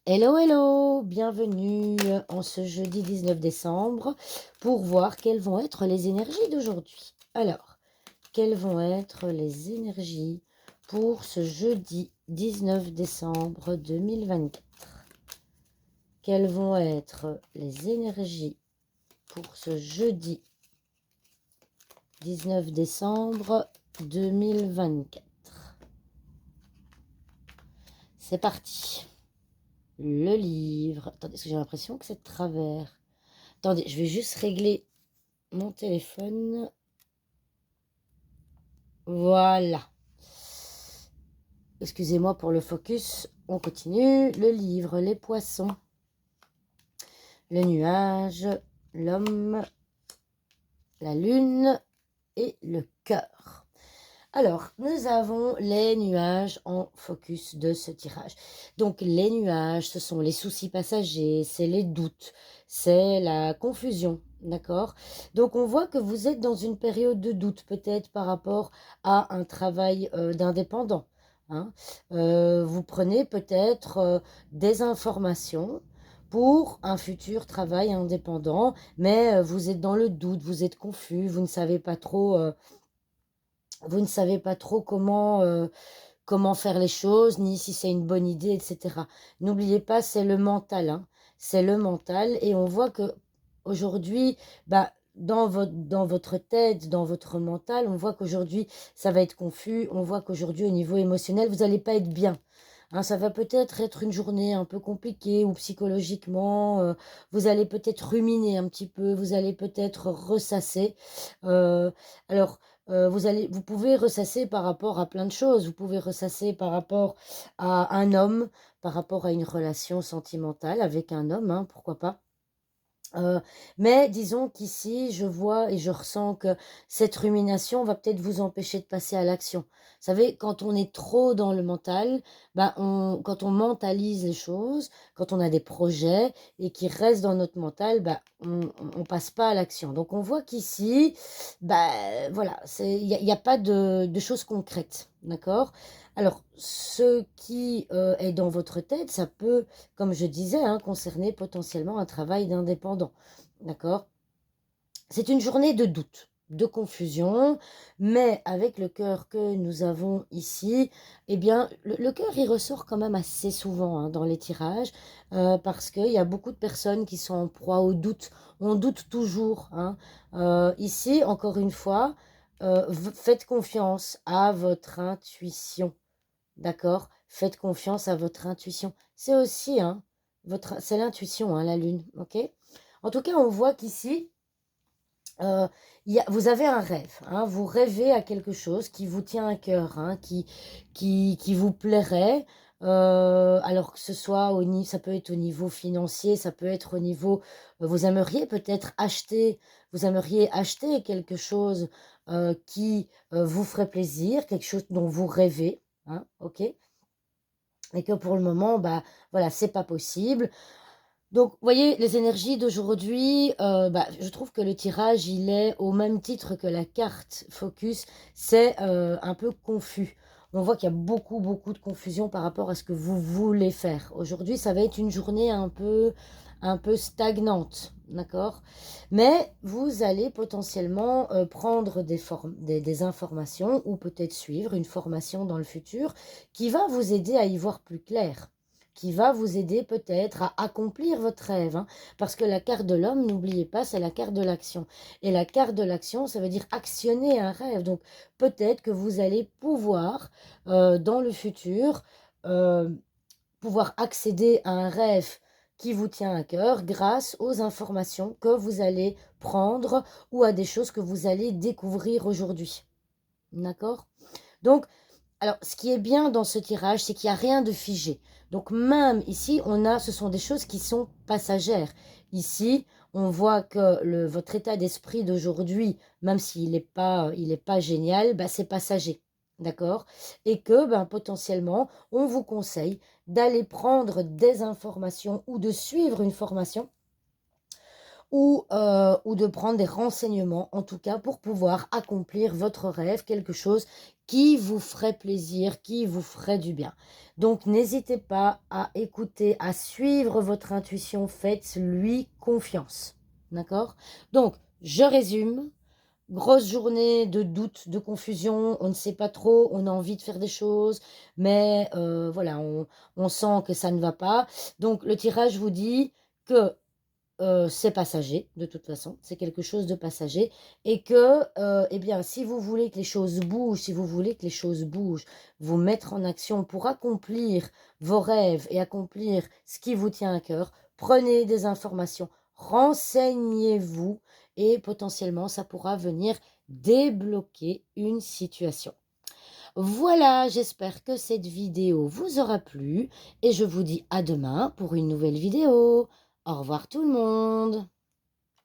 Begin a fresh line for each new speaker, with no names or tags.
Hello, hello, bienvenue en ce jeudi 19 décembre pour voir quelles vont être les énergies d'aujourd'hui. Alors, quelles vont être les énergies pour ce jeudi 19 décembre 2024? Quelles vont être les énergies pour ce jeudi 19 décembre 2024? C'est parti. Le livre. Attendez, parce que j'ai l'impression que c'est de travers. Attendez, je vais juste régler mon téléphone. Voilà. Excusez-moi pour le focus. On continue. Le livre, les poissons, le nuage, l'homme, la lune et le cœur. Alors, nous avons les nuages en focus de ce tirage. Donc, les nuages, ce sont les soucis passagers, c'est les doutes, c'est la confusion, d'accord? Donc, on voit que vous êtes dans une période de doute, peut-être par rapport à un travail d'indépendant, hein. Vous prenez peut-être des informations pour un futur travail indépendant, mais vous êtes dans le doute, vous êtes confus, vous ne savez pas trop... comment faire les choses, ni si c'est une bonne idée, etc. N'oubliez pas, c'est le mental, hein. C'est le mental et on voit que aujourd'hui, bah, dans votre tête, dans votre mental, on voit qu'aujourd'hui, ça va être confus. On voit qu'aujourd'hui, au niveau émotionnel, vous n'allez pas être bien, hein. Ça va peut-être être une journée un peu compliquée ou psychologiquement, vous allez peut-être ruminer un petit peu, vous allez peut-être ressasser. Alors, vous pouvez ressasser par rapport à plein de choses. Vous pouvez ressasser par rapport à un homme, par rapport à une relation sentimentale avec un homme, hein, pourquoi pas. Mais disons qu'ici, je vois et je ressens que cette rumination va peut-être vous empêcher de passer à l'action. Vous savez, quand on est trop dans le mental, bah, quand on mentalise les choses, quand on a des projets et qui restent dans notre mental, bah, on passe pas à l'action. Donc on voit qu'ici, bah, voilà, il y a pas de choses concrètes, d'accord? Alors, ce qui est dans votre tête, ça peut, comme je disais, hein, concerner potentiellement un travail d'indépendant. D'accord? C'est une journée de doute, de confusion, mais avec le cœur que nous avons ici, eh bien, le cœur, il ressort quand même assez souvent, hein, dans les tirages, parce qu'il y a beaucoup de personnes qui sont en proie au doute. On doute toujours, hein. Ici, encore une fois, faites confiance à votre intuition. D'accord? Faites confiance à votre intuition. C'est aussi, hein, c'est l'intuition, hein, la lune, ok? En tout cas, on voit qu'ici, euh, vous avez un rêve, hein, vous rêvez à quelque chose qui vous tient à cœur, hein, qui vous plairait, alors que ce soit ça peut être au niveau financier, ça peut être au niveau, vous aimeriez peut-être acheter, vous aimeriez acheter quelque chose qui vous ferait plaisir, quelque chose dont vous rêvez, hein, ok? Et que pour le moment, bah, voilà, c'est pas possible. Donc, vous voyez, les énergies d'aujourd'hui, bah, je trouve que le tirage, il est au même titre que la carte focus, c'est un peu confus. On voit qu'il y a beaucoup, beaucoup de confusion par rapport à ce que vous voulez faire. Aujourd'hui, ça va être une journée un peu stagnante, d'accord? Mais vous allez potentiellement prendre des informations ou peut-être suivre une formation dans le futur qui va vous aider à y voir plus clair, qui va vous aider peut-être à accomplir votre rêve, hein. Parce que la carte de l'homme, n'oubliez pas, c'est la carte de l'action. Et la carte de l'action, ça veut dire actionner un rêve. Donc peut-être que vous allez pouvoir, dans le futur, euh, pouvoir accéder à un rêve qui vous tient à cœur grâce aux informations que vous allez prendre ou à des choses que vous allez découvrir aujourd'hui. D'accord? Donc, alors, ce qui est bien dans ce tirage, c'est qu'il n'y a rien de figé. Donc, même ici, ce sont des choses qui sont passagères. Ici, on voit que votre état d'esprit d'aujourd'hui, même s'il n'est pas génial, bah, c'est passager. D'accord? Et que, ben, potentiellement, on vous conseille d'aller prendre des informations ou de suivre une formation ou de prendre des renseignements, en tout cas, pour pouvoir accomplir votre rêve, quelque chose qui vous ferait plaisir, qui vous ferait du bien. Donc, n'hésitez pas à écouter, à suivre votre intuition, faites-lui confiance. D'accord? Donc, je résume. Grosse journée de doute, de confusion, on ne sait pas trop, on a envie de faire des choses, mais voilà, on sent que ça ne va pas. Donc le tirage vous dit que c'est passager, de toute façon, c'est quelque chose de passager et que, eh bien, si vous voulez que les choses bougent, si vous voulez que les choses bougent, vous mettre en action pour accomplir vos rêves et accomplir ce qui vous tient à cœur, prenez des informations, renseignez-vous et potentiellement ça pourra venir débloquer une situation. Voilà, j'espère que cette vidéo vous aura plu et je vous dis à demain pour une nouvelle vidéo. Au revoir tout le monde.